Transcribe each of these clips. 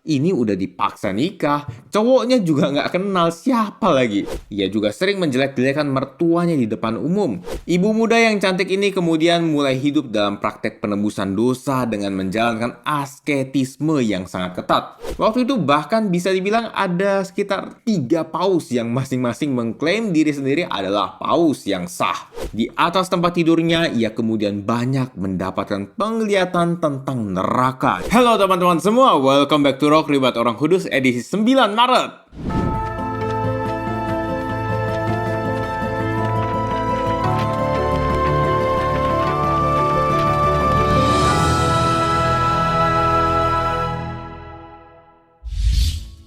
Ini udah dipaksa nikah, cowoknya juga nggak kenal siapa lagi. Ia juga sering menjelek-jelekan mertuanya di depan umum. Ibu muda yang cantik ini kemudian mulai hidup dalam praktek penebusan dosa dengan menjalankan asketisme yang sangat ketat. Waktu itu bahkan bisa dibilang ada sekitar 3 paus yang masing-masing mengklaim diri sendiri adalah paus yang sah. Di atas tempat tidurnya, ia kemudian banyak mendapatkan penglihatan tentang neraka. Halo teman-teman semua, welcome back to Rock Ribat Orang Kudus edisi 9 Maret.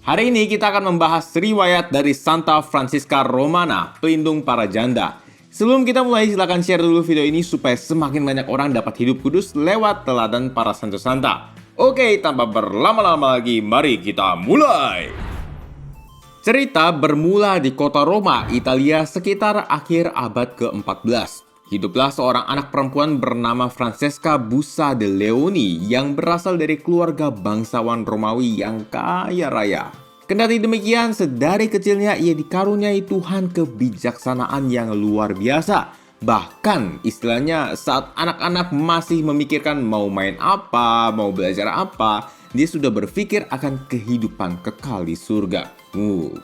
Hari ini kita akan membahas riwayat dari Santa Francisca Romana, pelindung para janda. Sebelum kita mulai, silahkan share dulu video ini supaya semakin banyak orang dapat hidup kudus lewat teladan para santo santa. Oke, tanpa berlama-lama lagi, mari kita mulai! Cerita bermula di kota Roma, Italia sekitar akhir abad ke-14. Hiduplah seorang anak perempuan bernama Francesca Bussa de Leoni yang berasal dari keluarga bangsawan Romawi yang kaya raya. Kendati demikian, sedari kecilnya ia dikaruniai Tuhan kebijaksanaan yang luar biasa. Bahkan istilahnya saat anak-anak masih memikirkan mau main apa, mau belajar apa, dia sudah berpikir akan kehidupan kekal di surga.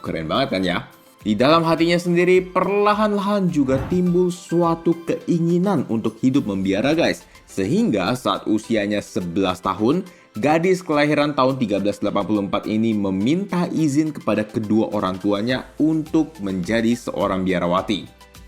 Keren banget kan ya? Di dalam hatinya sendiri perlahan-lahan juga timbul suatu keinginan untuk hidup membiara guys. Sehingga saat usianya 11 tahun, gadis kelahiran tahun 1384 ini meminta izin kepada kedua orang tuanya untuk menjadi seorang biarawati.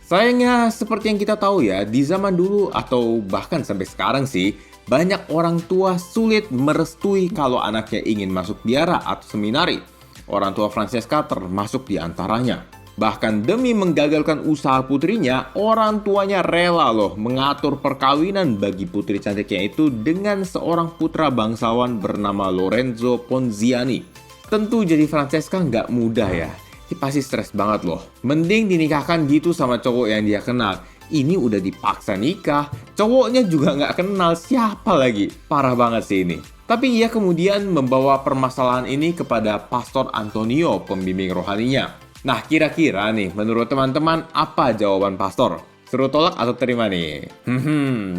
Sayangnya, seperti yang kita tahu ya, di zaman dulu atau bahkan sampai sekarang sih, banyak orang tua sulit merestui kalau anaknya ingin masuk biara atau seminari. Orang tua Francesca termasuk di antaranya. Bahkan demi menggagalkan usaha putrinya, orang tuanya rela loh mengatur perkawinan bagi putri cantiknya itu dengan seorang putra bangsawan bernama Lorenzo Ponziani. Tentu jadi Francesca nggak mudah ya. Dia pasti stres banget loh. Mending dinikahkan gitu sama cowok yang dia kenal. Ini udah dipaksa nikah, cowoknya juga nggak kenal siapa lagi. Parah banget sih ini. Tapi ia kemudian membawa permasalahan ini kepada Pastor Antonio, pembimbing rohaninya. Nah, kira-kira nih, menurut teman-teman apa jawaban pastor? Seru tolak atau terima nih?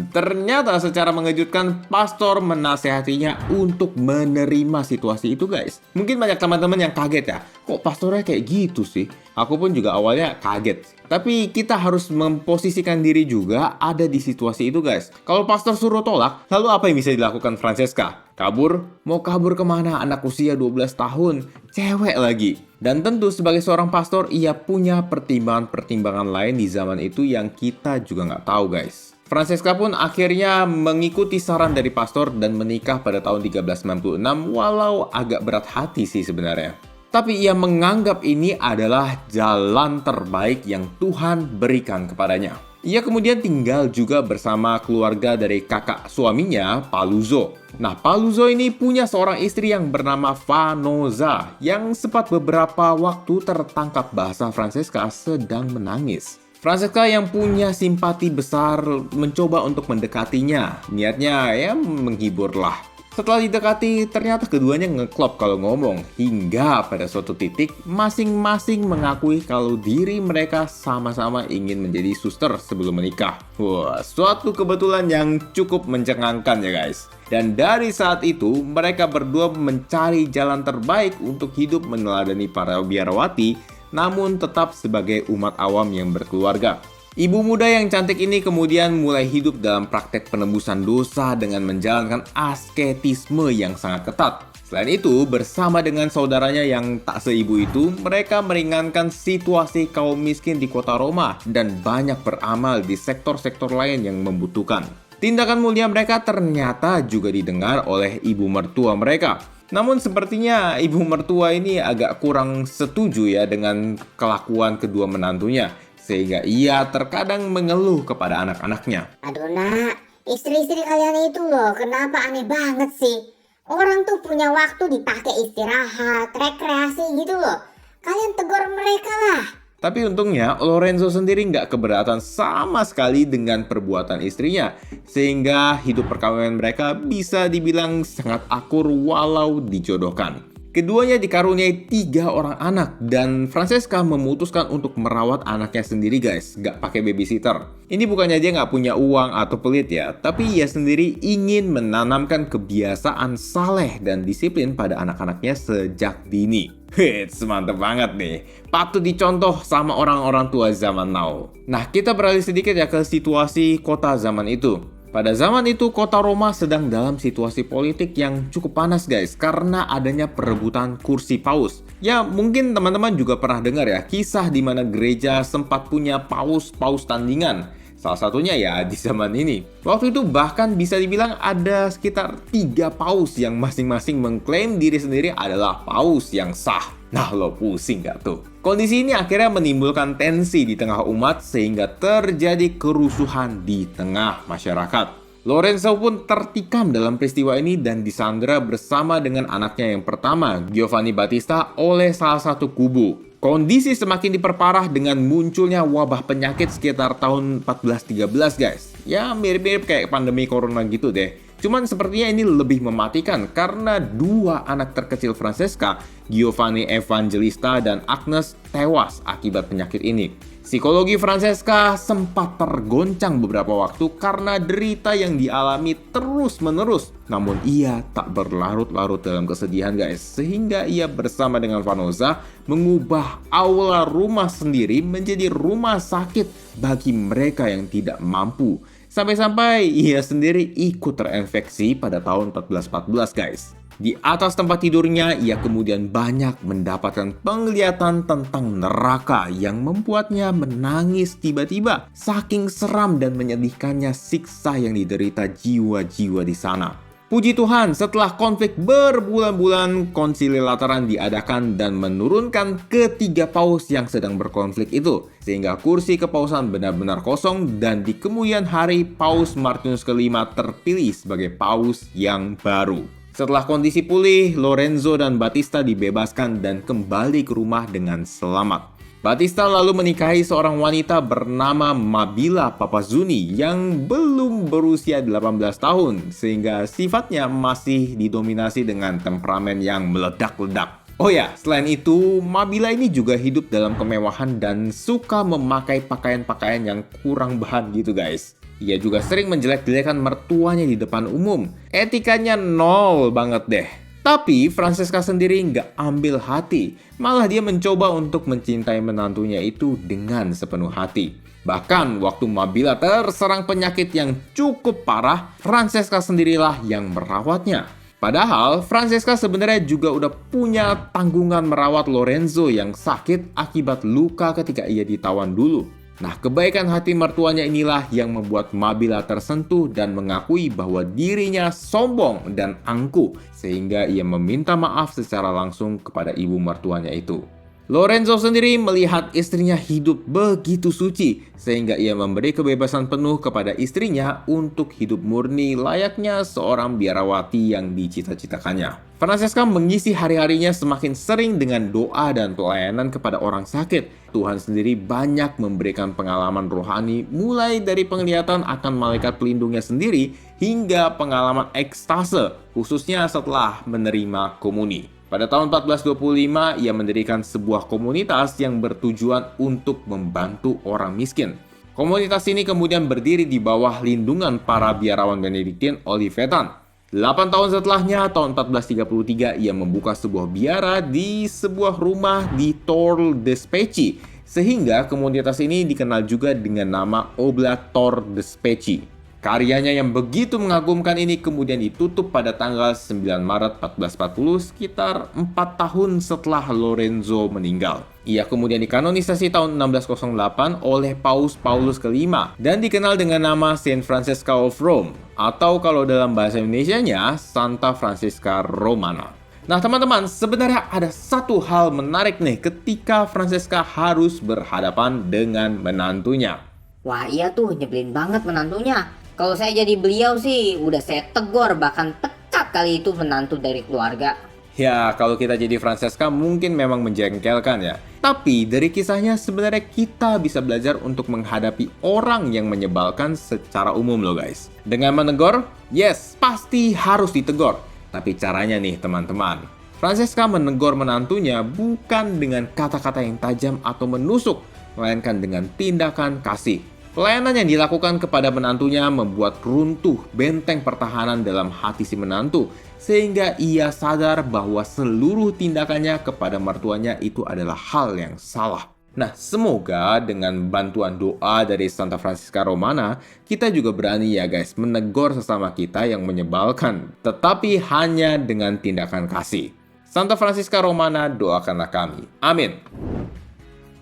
Ternyata secara mengejutkan pastor menasehatinya untuk menerima situasi itu guys. Mungkin banyak teman-teman yang kaget ya, kok pastornya kayak gitu sih? Aku pun juga awalnya kaget. Tapi kita harus memposisikan diri juga ada di situasi itu guys. Kalau pastor suruh tolak, lalu apa yang bisa dilakukan Francesca? Kabur? Mau kabur kemana anak usia 12 tahun? Cewek lagi. Dan tentu sebagai seorang pastor, ia punya pertimbangan-pertimbangan lain di zaman itu yang kita juga nggak tahu guys. Francesca pun akhirnya mengikuti saran dari pastor dan menikah pada tahun 1396 walau agak berat hati sih sebenarnya. Tapi ia menganggap ini adalah jalan terbaik yang Tuhan berikan kepadanya. Ia kemudian tinggal juga bersama keluarga dari kakak suaminya, Paluzzo. Nah, Paluzzo ini punya seorang istri yang bernama Vanoza, yang sempat beberapa waktu tertangkap bahasa Francesca sedang menangis. Francesca yang punya simpati besar mencoba untuk mendekatinya. Niatnya ya menghibur lah. Setelah didekati, ternyata keduanya ngeklop kalau ngomong. Hingga pada suatu titik, masing-masing mengakui kalau diri mereka sama-sama ingin menjadi suster sebelum menikah. Wah, suatu kebetulan yang cukup mencengangkan ya guys. Dan dari saat itu, mereka berdua mencari jalan terbaik untuk hidup meneladani para biarawati, namun tetap sebagai umat awam yang berkeluarga. Ibu muda yang cantik ini kemudian mulai hidup dalam praktek penebusan dosa dengan menjalankan asketisme yang sangat ketat. Selain itu, bersama dengan saudaranya yang tak seibu itu, mereka meringankan situasi kaum miskin di kota Roma dan banyak beramal di sektor-sektor lain yang membutuhkan. Tindakan mulia mereka ternyata juga didengar oleh ibu mertua mereka. Namun sepertinya ibu mertua ini agak kurang setuju ya dengan kelakuan kedua menantunya. Sehingga ia terkadang mengeluh kepada anak-anaknya. Aduh nak, istri-istri kalian itu loh, kenapa aneh banget sih? Orang tuh punya waktu dipakai istirahat, rekreasi gitu loh. Kalian tegur mereka lah. Tapi untungnya Lorenzo sendiri nggak keberatan sama sekali dengan perbuatan istrinya. Sehingga hidup perkawinan mereka bisa dibilang sangat akur walau dijodohkan. Keduanya dikaruniai 3 orang anak dan Francesca memutuskan untuk merawat anaknya sendiri guys, gak pakai babysitter. Ini bukannya dia gak punya uang atau pelit ya, tapi ia sendiri ingin menanamkan kebiasaan saleh dan disiplin pada anak-anaknya sejak dini. Hits, mantep banget nih. Patut dicontoh sama orang-orang tua zaman now. Nah, kita beralih sedikit ya ke situasi kota zaman itu. Pada zaman itu, kota Roma sedang dalam situasi politik yang cukup panas guys, karena adanya perebutan kursi paus. Ya, mungkin teman-teman juga pernah dengar ya, kisah di mana gereja sempat punya paus-paus tandingan. Salah satunya ya di zaman ini. Waktu itu bahkan bisa dibilang ada sekitar 3 paus yang masing-masing mengklaim diri sendiri adalah paus yang sah. Nah, lo pusing gak tuh? Kondisi ini akhirnya menimbulkan tensi di tengah umat sehingga terjadi kerusuhan di tengah masyarakat. Lorenzo pun tertikam dalam peristiwa ini dan disandera bersama dengan anaknya yang pertama, Giovanni Battista, oleh salah satu kubu. Kondisi semakin diperparah dengan munculnya wabah penyakit sekitar tahun 1413 guys. Ya mirip-mirip kayak pandemi corona gitu deh. Cuman sepertinya ini lebih mematikan karena 2 anak terkecil Francesca, Giovanni Evangelista dan Agnes, tewas akibat penyakit ini. Psikologi Francesca sempat tergoncang beberapa waktu karena derita yang dialami terus-menerus. Namun ia tak berlarut-larut dalam kesedihan guys, sehingga ia bersama dengan Vanosa mengubah aula rumah sendiri menjadi rumah sakit bagi mereka yang tidak mampu. Sampai-sampai ia sendiri ikut terinfeksi pada tahun 1414 guys. Di atas tempat tidurnya, ia kemudian banyak mendapatkan penglihatan tentang neraka yang membuatnya menangis tiba-tiba. Saking seram dan menyedihkannya siksa yang diderita jiwa-jiwa di sana. Puji Tuhan, setelah konflik berbulan-bulan, konsili Lateran diadakan dan menurunkan ketiga paus yang sedang berkonflik itu. Sehingga kursi kepausan benar-benar kosong dan di kemudian hari Paus Martinus kelima terpilih sebagai paus yang baru. Setelah kondisi pulih, Lorenzo dan Battista dibebaskan dan kembali ke rumah dengan selamat. Battista lalu menikahi seorang wanita bernama Mabila Papazzuni yang belum berusia 18 tahun, sehingga sifatnya masih didominasi dengan temperamen yang meledak-ledak. Oh ya, selain itu, Mabila ini juga hidup dalam kemewahan dan suka memakai pakaian-pakaian yang kurang bahan gitu guys. Ia juga sering menjelek-jelekan mertuanya di depan umum. Etikanya nol banget deh. Tapi Francesca sendiri nggak ambil hati. Malah dia mencoba untuk mencintai menantunya itu dengan sepenuh hati. Bahkan waktu Mabila terserang penyakit yang cukup parah, Francesca sendirilah yang merawatnya. Padahal Francesca sebenarnya juga udah punya tanggungan merawat Lorenzo yang sakit akibat luka ketika ia ditawan dulu. Nah, kebaikan hati mertuanya inilah yang membuat Mabila tersentuh dan mengakui bahwa dirinya sombong dan angkuh, sehingga ia meminta maaf secara langsung kepada ibu mertuanya itu. Lorenzo sendiri melihat istrinya hidup begitu suci, sehingga ia memberi kebebasan penuh kepada istrinya untuk hidup murni layaknya seorang biarawati yang dicita-citakannya. Francesca mengisi hari-harinya semakin sering dengan doa dan pelayanan kepada orang sakit. Tuhan sendiri banyak memberikan pengalaman rohani, mulai dari penglihatan akan malaikat pelindungnya sendiri hingga pengalaman ekstase, khususnya setelah menerima komuni. Pada tahun 1425, ia mendirikan sebuah komunitas yang bertujuan untuk membantu orang miskin. Komunitas ini kemudian berdiri di bawah lindungan para biarawan Benediktin Olivetan. 8 tahun setelahnya, tahun 1433, ia membuka sebuah biara di sebuah rumah di Tor de Specie, sehingga komunitas ini dikenal juga dengan nama Oblat Tor de Specie. Karyanya yang begitu mengagumkan ini kemudian ditutup pada tanggal 9 Maret 1440, sekitar 4 tahun setelah Lorenzo meninggal. Ia kemudian dikanonisasi tahun 1608 oleh Paus Paulus kelima dan dikenal dengan nama Saint Francisca of Rome, atau kalau dalam bahasa Indonesianya, Santa Francisca Romana. Nah teman-teman, sebenarnya ada satu hal menarik nih ketika Francesca harus berhadapan dengan menantunya. Wah iya tuh, nyebelin banget menantunya. Kalau saya jadi beliau sih, udah saya tegur, bahkan pecat kali itu menantu dari keluarga. Ya, kalau kita jadi Francesca mungkin memang menjengkelkan ya. Tapi dari kisahnya sebenarnya kita bisa belajar untuk menghadapi orang yang menyebalkan secara umum loh guys. Dengan menegur, yes, pasti harus ditegur. Tapi caranya nih teman-teman, Francesca menegur menantunya bukan dengan kata-kata yang tajam atau menusuk, melainkan dengan tindakan kasih. Pelayanan yang dilakukan kepada menantunya membuat runtuh benteng pertahanan dalam hati si menantu, sehingga ia sadar bahwa seluruh tindakannya kepada mertuanya itu adalah hal yang salah. Nah, semoga dengan bantuan doa dari Santa Francisca Romana, kita juga berani ya guys menegur sesama kita yang menyebalkan, tetapi hanya dengan tindakan kasih. Santa Francisca Romana, doakanlah kami. Amin.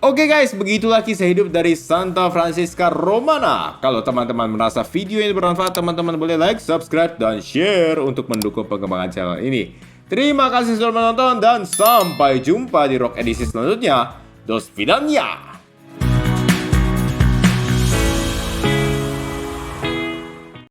Oke guys, begitulah kisah hidup dari Santa Francisca Romana. Kalau teman-teman merasa video ini bermanfaat, teman-teman boleh like, subscribe, dan share untuk mendukung pengembangan channel ini. Terima kasih sudah menonton dan sampai jumpa di Rock edisi selanjutnya. Dos Vidania!